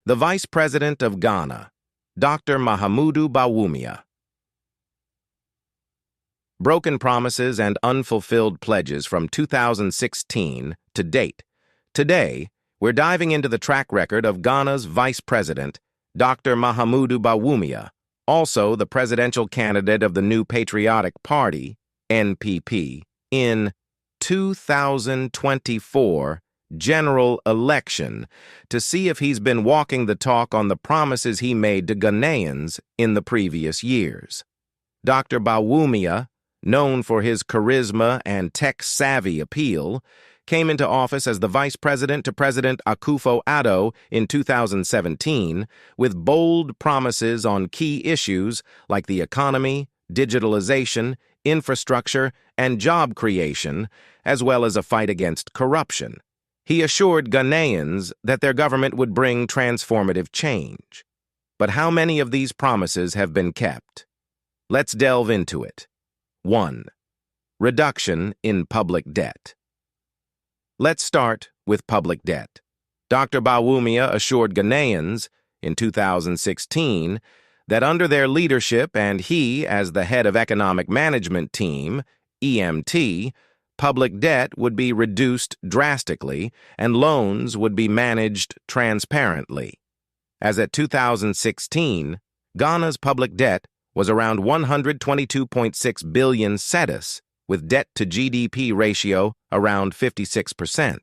The Vice President of Ghana, Dr. Mahamudu Bawumia. Broken promises and unfulfilled pledges from 2016 to date. Today, we're diving into the track record of Ghana's Vice President, Dr. Mahamudu Bawumia, also the presidential candidate of the New Patriotic Party, NPP, in 2024 general election to see if he's been walking the talk on the promises he made to Ghanaians in the previous years. Dr. Bawumia, known for his charisma and tech-savvy appeal, came into office as the vice president to President Akufo-Addo in 2017 with bold promises on key issues like the economy, digitalization, infrastructure, and job creation, as well as a fight against corruption. He assured Ghanaians that their government would bring transformative change. But how many of these promises have been kept? Let's delve into it. 1. Reduction in public debt. Let's start with public debt. Dr. Bawumia assured Ghanaians in 2016 that under their leadership and he as the head of Economic Management Team, EMT, public debt would be reduced drastically and loans would be managed transparently. As at 2016, Ghana's public debt was around 122.6 billion cedis, with debt-to-GDP ratio around 56%.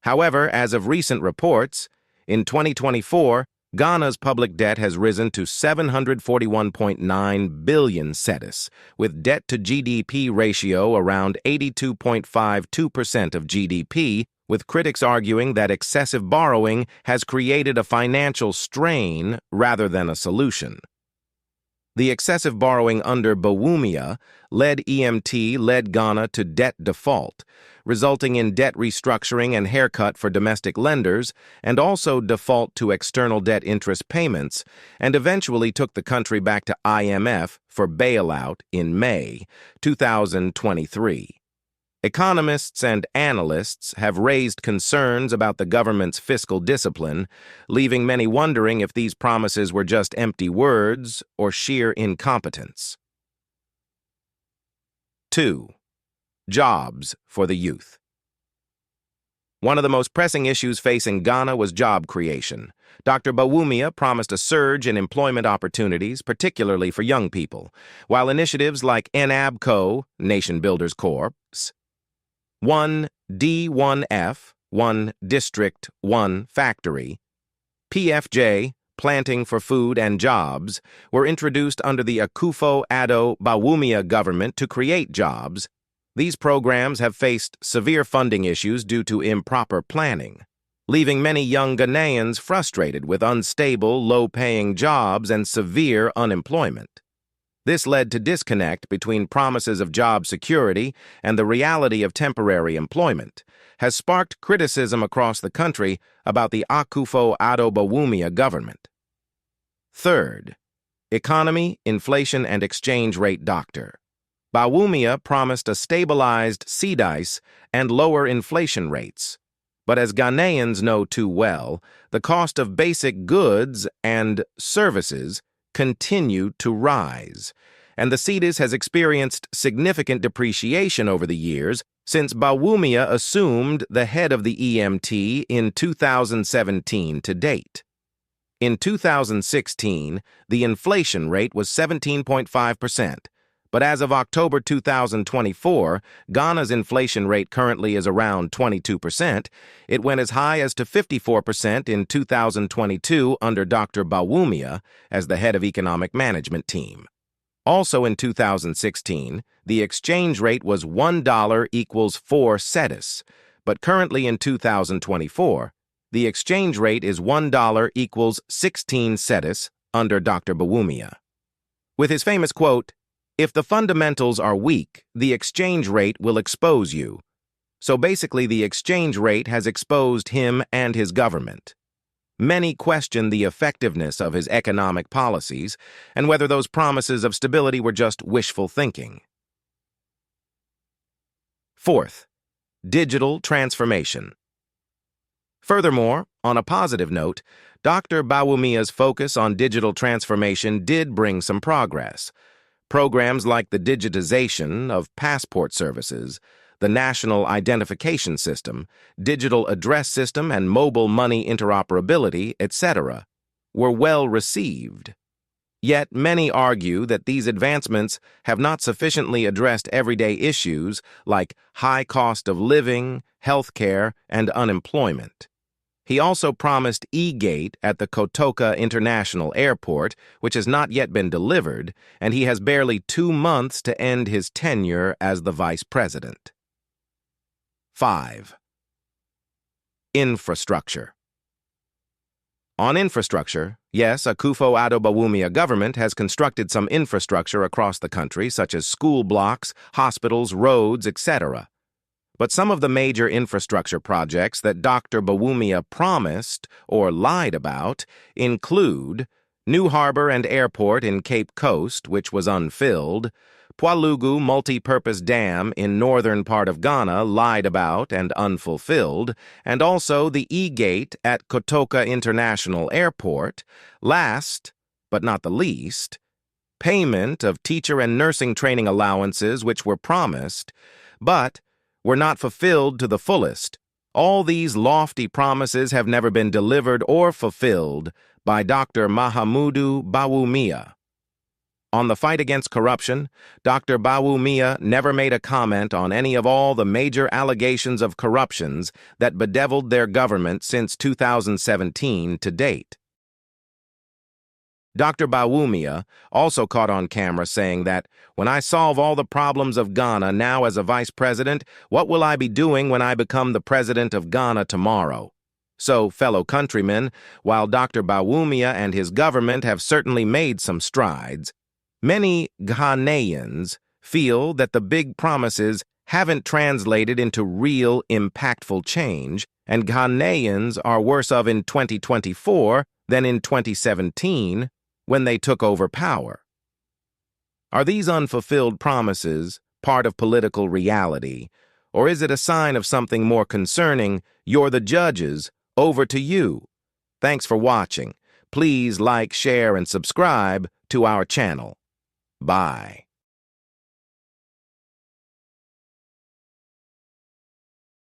However, as of recent reports, in 2024, Ghana's public debt has risen to 741.9 billion cedis, with debt-to-GDP ratio around 82.52% of GDP, with critics arguing that excessive borrowing has created a financial strain rather than a solution. The excessive borrowing under Bawumia led Ghana to debt default, resulting in debt restructuring and haircut for domestic lenders, and also default to external debt interest payments, and eventually took the country back to IMF for bailout in May 2023. Economists and analysts have raised concerns about the government's fiscal discipline, leaving many wondering if these promises were just empty words or sheer incompetence. 2. Jobs for the youth. One of the most pressing issues facing Ghana was job creation. Dr. Bawumia promised a surge in employment opportunities, particularly for young people, while initiatives like NABCO, Nation Builders Corp., 1D1F, 1 District, 1 Factory, PFJ, Planting for Food and Jobs, were introduced under the Akufo-Addo Bawumia government to create jobs. These programs have faced severe funding issues due to improper planning, leaving many young Ghanaians frustrated with unstable, low-paying jobs and severe unemployment. This led to disconnect between promises of job security and the reality of temporary employment, has sparked criticism across the country about the Akufo-Addo Bawumia government. 3. Economy, inflation, and exchange rate doctor. Bawumia promised a stabilized CDICE and lower inflation rates. But as Ghanaians know too well, the cost of basic goods and services continue to rise, and the cedis has experienced significant depreciation over the years since Bawumia assumed the head of the EMT in 2017 to date. In 2016, the inflation rate was 17.5%, but as of October 2024, Ghana's inflation rate currently is around 22%. It went as high as to 54% in 2022 under Dr. Bawumia as the head of Economic Management Team. Also in 2016, the exchange rate was $1 equals 4 cedis, but currently in 2024, the exchange rate is $1 equals 16 cedis under Dr. Bawumia. With his famous quote, "If the fundamentals are weak, the exchange rate will expose you." So basically, the exchange rate has exposed him and his government. Many question the effectiveness of his economic policies and whether those promises of stability were just wishful thinking. 4. Digital transformation. Furthermore, on a positive note, Dr. Bawumia's focus on digital transformation did bring some progress. Programs like the digitization of passport services, the National Identification System, digital address system, and mobile money interoperability, etc., were well received. Yet many argue that these advancements have not sufficiently addressed everyday issues like high cost of living, healthcare, and unemployment. He also promised e-gate at the Kotoka International Airport, which has not yet been delivered, and he has barely 2 months to end his tenure as the vice president. 5. Infrastructure. On infrastructure, yes, Akufo-Addo Bawumia government has constructed some infrastructure across the country, such as school blocks, hospitals, roads, etc. But some of the major infrastructure projects that Dr. Bawumia promised or lied about include New Harbor and Airport in Cape Coast, which was unfilled, Pwalugu Multi-Purpose Dam in northern part of Ghana, lied about and unfulfilled, and also the e-gate at Kotoka International Airport. Last, but not the least, payment of teacher and nursing training allowances which were promised, but were not fulfilled to the fullest. All these lofty promises have never been delivered or fulfilled by Dr. Mahamudu Bawumia. On the fight against corruption, Dr. Bawumia never made a comment on any of all the major allegations of corruptions that bedeviled their government since 2017 to date. Dr. Bawumia also caught on camera saying that, "When I solve all the problems of Ghana now as a vice president, what will I be doing when I become the president of Ghana tomorrow?" So, fellow countrymen, while Dr. Bawumia and his government have certainly made some strides, many Ghanaians feel that the big promises haven't translated into real, impactful change, and Ghanaians are worse off in 2024 than in 2017, when they took over power. Are these unfulfilled promises part of political reality, or is it a sign of something more concerning? You're the judges. Over to you. Thanks for watching. Please like, share, and subscribe to our channel. Bye.